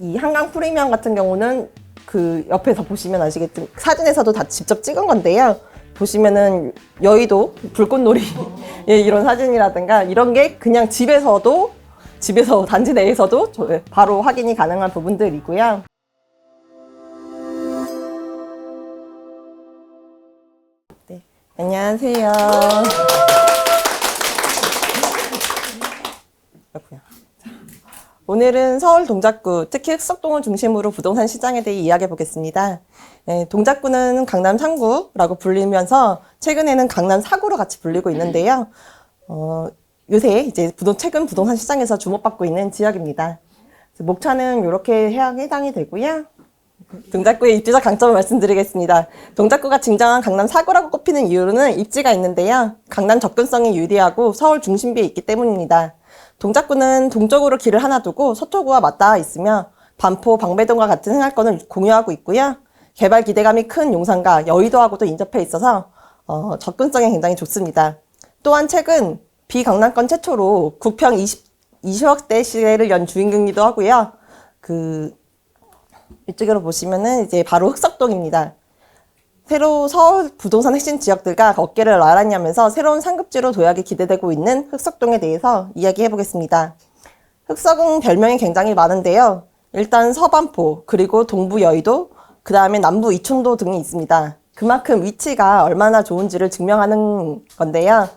이 한강 프리미엄 같은 경우는 그 옆에서 보시면 아시겠지만 사진에서도 다 직접 찍은 건데요. 보시면은 여의도 불꽃놀이 예, 이런 사진이라든가 이런 게 그냥 집에서 단지 내에서도 바로 확인이 가능한 부분들이고요. 네, 안녕하세요. 그렇군요. 오늘은 서울 동작구, 특히 흑석동을 중심으로 부동산 시장에 대해 이야기해 보겠습니다. 네, 동작구는 강남 3구라고 불리면서 최근에는 강남 4구로 같이 불리고 있는데요. 요새 이제 최근 부동산 시장에서 주목받고 있는 지역입니다. 목차는 이렇게 해당이 되고요. 동작구의 입지적 강점을 말씀드리겠습니다. 동작구가 진정한 강남 4구라고 꼽히는 이유는 입지가 있는데요. 강남 접근성이 유리하고 서울 중심부에 있기 때문입니다. 동작구는 동쪽으로 길을 하나 두고 서초구와 맞닿아 있으며 반포, 방배동과 같은 생활권을 공유하고 있고요. 개발 기대감이 큰 용산과 여의도하고도 인접해 있어서 접근성이 굉장히 좋습니다. 또한 최근 비강남권 최초로 국평 20억대 시대를 연 주인공이기도 하고요. 이쪽으로 보시면은 이제 바로 흑석동입니다. 새로 서울 부동산 핵심 지역들과 어깨를 나란히 하면서 새로운 상급지로 도약이 기대되고 있는 흑석동에 대해서 이야기해 보겠습니다. 흑석은 별명이 굉장히 많은데요. 일단 서반포, 그리고 동부 여의도, 그 다음에 남부 이촌도 등이 있습니다. 그만큼 위치가 얼마나 좋은지를 증명하는 건데요.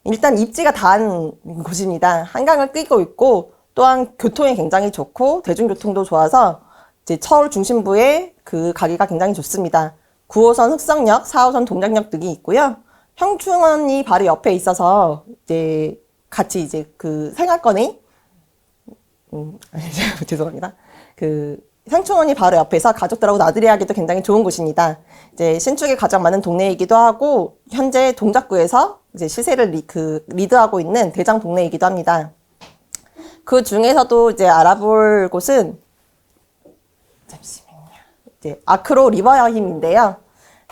일단 입지가 다한 곳입니다. 한강을 끼고 있고 또한 교통이 굉장히 좋고 대중교통도 좋아서 이제 서울 중심부에 가기가 굉장히 좋습니다. 9호선 흑석역, 4호선 동작역 등이 있고요. 형충원이 바로 옆에 있어서 이제 같이 이제 생활권이 죄송합니다. 형충원이 바로 옆에서 가족들하고 나들이 하기도 굉장히 좋은 곳입니다. 이제 신축이 가장 많은 동네이기도 하고 현재 동작구에서 이제 시세를 리드하고 있는 대장 동네이기도 합니다. 그 중에서도 이제 알아볼 곳은 이제 아크로 리버힐인데요.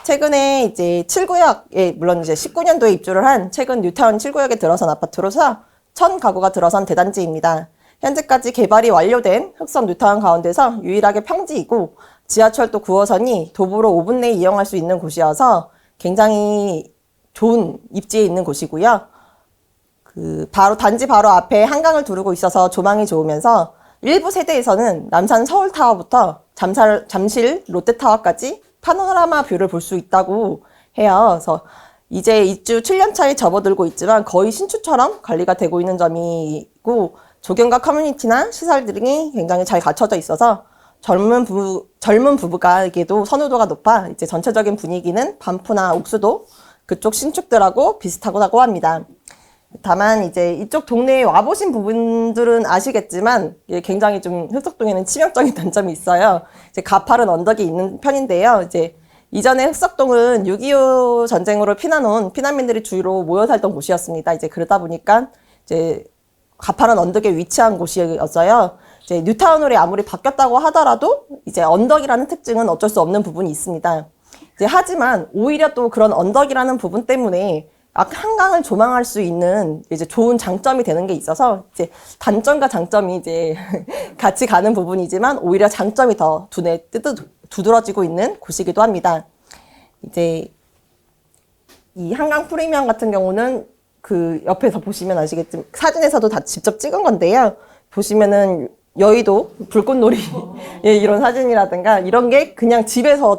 최근에 이제 7구역에 물론 이제 19년도에 입주를 한 최근 뉴타운 7구역에 들어선 아파트로서 1000가구가 들어선 대단지입니다. 현재까지 개발이 완료된 흑석 뉴타운 가운데서 유일하게 평지이고 지하철도 9호선이 도보로 5분 내에 이용할 수 있는 곳이어서 굉장히 좋은 입지에 있는 곳이고요. 단지 바로 앞에 한강을 두르고 있어서 조망이 좋으면서 일부 세대에서는 남산 서울타워부터 잠실 롯데타워까지 파노라마 뷰를 볼 수 있다고 해요. 그래서 이제 입주 7년 차에 접어들고 있지만 거의 신축처럼 관리가 되고 있는 점이고 조경과 커뮤니티나 시설 등이 굉장히 잘 갖춰져 있어서 젊은 부부가에게도 선호도가 높아 이제 전체적인 분위기는 반포나 옥수도 그쪽 신축들하고 비슷하다고 합니다. 다만 이제 이쪽 동네에 와보신 부분들은 아시겠지만 굉장히 좀 흑석동에는 치명적인 단점이 있어요. 이제 가파른 언덕이 있는 편인데요. 이제 이전에 흑석동은 6.25 전쟁으로 피난온 피난민들이 주로 모여 살던 곳이었습니다. 이제 그러다 보니까 이제 가파른 언덕에 위치한 곳이었어요. 이제 뉴타운으로 아무리 바뀌었다고 하더라도 이제 언덕이라는 특징은 어쩔 수 없는 부분이 있습니다. 이제 하지만 오히려 또 그런 언덕이라는 부분 때문에 한강을 조망할 수 있는 이제 좋은 장점이 되는 게 있어서 이제 단점과 장점이 이제 같이 가는 부분이지만 오히려 장점이 더 눈에 두드러지고 있는 곳이기도 합니다. 이제 이 한강 프리미엄 같은 경우는 옆에서 보시면 아시겠지만 사진에서도 다 직접 찍은 건데요. 보시면은 여의도 불꽃놀이 예, 이런 사진이라든가 이런 게 그냥 집에서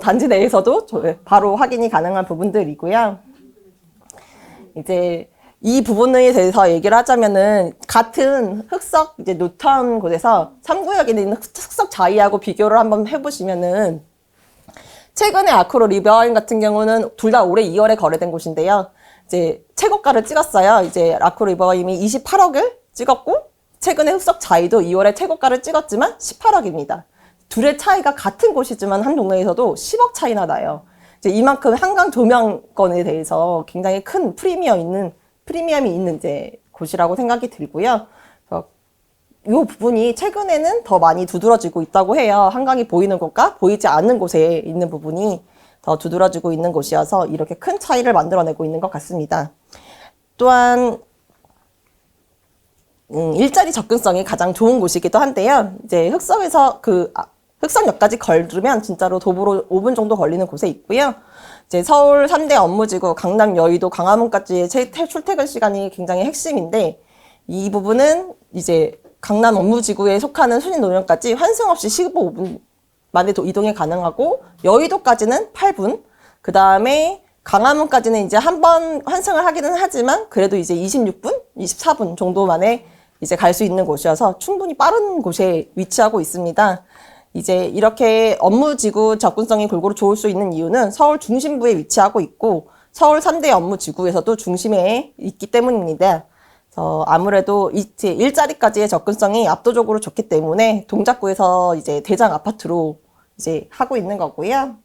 단지 내에서도 바로 확인이 가능한 부분들이고요. 이제 이 부분에 대해서 얘기를 하자면은 같은 흑석 이제 뉴타운 곳에서 3구역에 있는 흑석 자이하고 비교를 한번 해보시면은 최근에 아크로 리버힐 같은 경우는 둘 다 올해 2월에 거래된 곳인데요. 이제 최고가를 찍었어요. 이제 아크로 리버힐이 28억을 찍었고 최근에 흑석 자이도 2월에 최고가를 찍었지만 18억입니다. 둘의 차이가 같은 곳이지만 한 동네에서도 10억 차이나 나요. 이제 이만큼 한강 조명권에 대해서 굉장히 큰 프리미엄이 있는 이제 곳이라고 생각이 들고요. 이 부분이 최근에는 더 많이 두드러지고 있다고 해요. 한강이 보이는 곳과 보이지 않는 곳에 있는 부분이 더 두드러지고 있는 곳이어서 이렇게 큰 차이를 만들어내고 있는 것 같습니다. 또한 일자리 접근성이 가장 좋은 곳이기도 한데요. 이제 흑석역까지 걸으면 진짜로 도보로 5분 정도 걸리는 곳에 있고요. 이제 서울 3대 업무지구, 강남, 여의도, 강화문까지의 출퇴근 시간이 굉장히 핵심인데, 이 부분은 이제 강남 업무지구에 속하는 순환노령까지 환승 없이 15분 만에 이동이 가능하고, 여의도까지는 8분, 그 다음에 강화문까지는 이제 한 번 환승을 하기는 하지만, 그래도 이제 26분, 24분 정도 만에 이제 갈 수 있는 곳이어서 충분히 빠른 곳에 위치하고 있습니다. 이제 이렇게 업무지구 접근성이 골고루 좋을 수 있는 이유는 서울 중심부에 위치하고 있고, 서울 3대 업무지구에서도 중심에 있기 때문입니다. 아무래도 이제 일자리까지의 접근성이 압도적으로 좋기 때문에 동작구에서 이제 대장 아파트로 이제 하고 있는 거고요.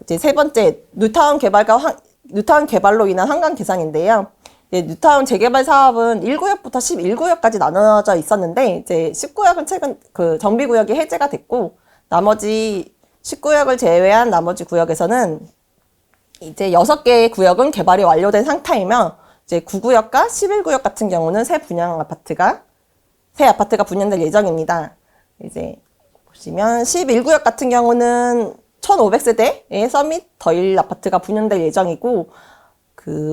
이제 세 번째, 뉴타운 개발로 인한 한강 개선인데요. 뉴타운 재개발 사업은 1구역부터 11구역까지 나눠져 있었는데, 이제 10구역은 최근 정비구역이 해제가 됐고, 나머지 10구역을 제외한 나머지 구역에서는 이제 6개의 구역은 개발이 완료된 상태이며, 이제 9구역과 11구역 같은 경우는 새 아파트가 분양될 예정입니다. 이제 보시면 11구역 같은 경우는 1,500세대의 서밋 더일 아파트가 분양될 예정이고,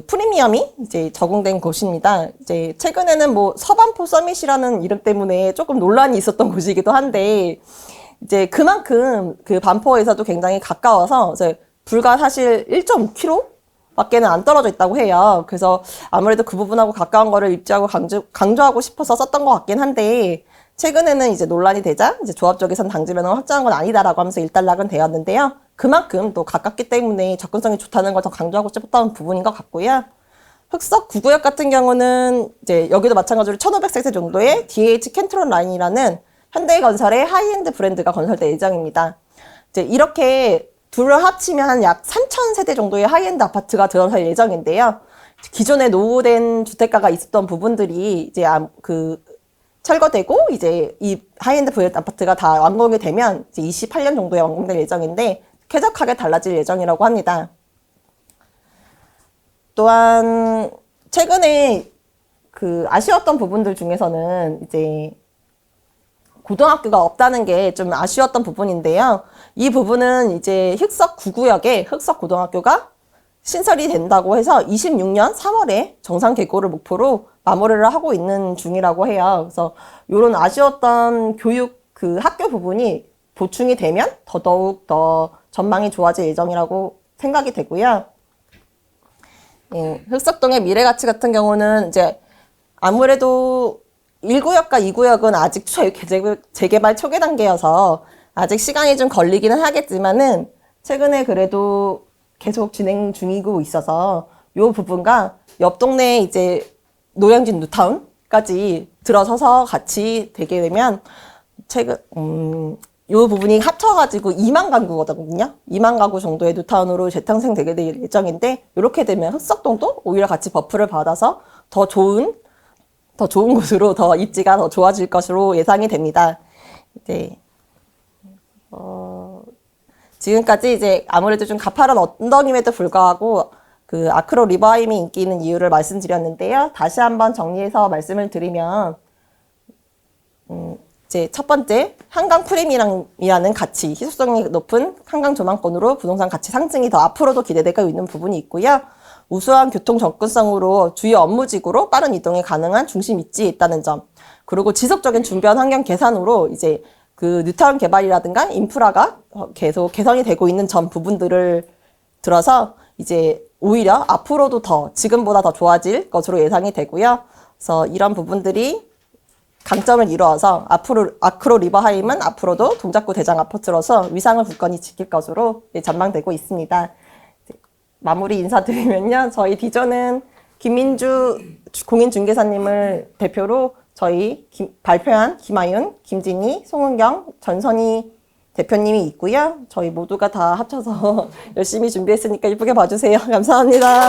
프리미엄이 이제 적용된 곳입니다. 이제 최근에는 서반포 서밋이라는 이름 때문에 조금 논란이 있었던 곳이기도 한데, 이제 그만큼 반포에서도 굉장히 가까워서 이제 불과 사실 1.5km 밖에는 안 떨어져 있다고 해요. 그래서 아무래도 그 부분하고 가까운 거를 입지하고 강조하고 싶어서 썼던 것 같긴 한데, 최근에는 이제 논란이 되자 이제 조합 쪽에선 당지면허를 확정한 건 아니다라고 하면서 일단락은 되었는데요. 그만큼 또 가깝기 때문에 접근성이 좋다는 걸 더 강조하고 싶었던 부분인 것 같고요. 흑석 9구역 같은 경우는 이제 여기도 마찬가지로 1,500세대 정도의 DH 켄트론 라인이라는 현대건설의 하이엔드 브랜드가 건설될 예정입니다. 이제 이렇게 둘을 합치면 한 약 3,000세대 정도의 하이엔드 아파트가 들어설 예정인데요. 기존에 노후된 주택가가 있었던 부분들이 이제 철거되고 이제 이 하이엔드 브랜드 아파트가 다 완공이 되면 이제 28년 정도에 완공될 예정인데, 쾌적하게 달라질 예정이라고 합니다. 또한 최근에 아쉬웠던 부분들 중에서는 이제 고등학교가 없다는 게 좀 아쉬웠던 부분인데요. 이 부분은 이제 흑석 9구역에 흑석 고등학교가 신설이 된다고 해서 26년 3월에 정상 개고를 목표로 마무리를 하고 있는 중이라고 해요. 그래서 이런 아쉬웠던 교육 학교 부분이 보충이 되면 더더욱 더 전망이 좋아질 예정이라고 생각이 되고요. 흑석동의 미래가치 같은 경우는 이제 아무래도 1구역과 2구역은 아직 재개발 초기 단계여서 아직 시간이 좀 걸리기는 하겠지만은, 최근에 그래도 계속 진행 중이고 있어서 이 부분과 옆 동네 이제 노량진 뉴타운까지 들어서서 같이 되게 되면 이 부분이 합쳐가지고 2만 가구거든요. 2만 가구 정도의 뉴타운으로 재탄생되게 될 예정인데, 이렇게 되면 흑석동도 오히려 같이 버프를 받아서 더 좋은 곳으로 더 입지가 더 좋아질 것으로 예상이 됩니다. 이제 지금까지 이제 아무래도 좀 가파른 언덕임에도 불구하고 아크로 리버하임이 인기 있는 이유를 말씀드렸는데요. 다시 한번 정리해서 말씀을 드리면, 이제 첫 번째, 한강 프리미엄이라는 가치, 희소성이 높은 한강 조망권으로 부동산 가치 상승이 더 앞으로도 기대되고 있는 부분이 있고요. 우수한 교통 접근성으로 주요 업무지구로 빠른 이동이 가능한 중심 입지에 있다는 점. 그리고 지속적인 주변 환경 개선으로 이제 뉴타운 개발이라든가 인프라가 계속 개선이 되고 있는 점 부분들을 들어서 이제 오히려 앞으로도 지금보다 더 좋아질 것으로 예상이 되고요. 그래서 이런 부분들이 강점을 이루어서 아크로 리버하임은 앞으로도 동작구 대장 아파트로서 위상을 굳건히 지킬 것으로 전망되고 있습니다. 마무리 인사드리면요. 저희 디조는 김민주 공인중개사님을 대표로 저희 발표한 김아윤, 김진희, 송은경, 전선희 대표님이 있고요. 저희 모두가 다 합쳐서 열심히 준비했으니까 이쁘게 봐주세요. 감사합니다.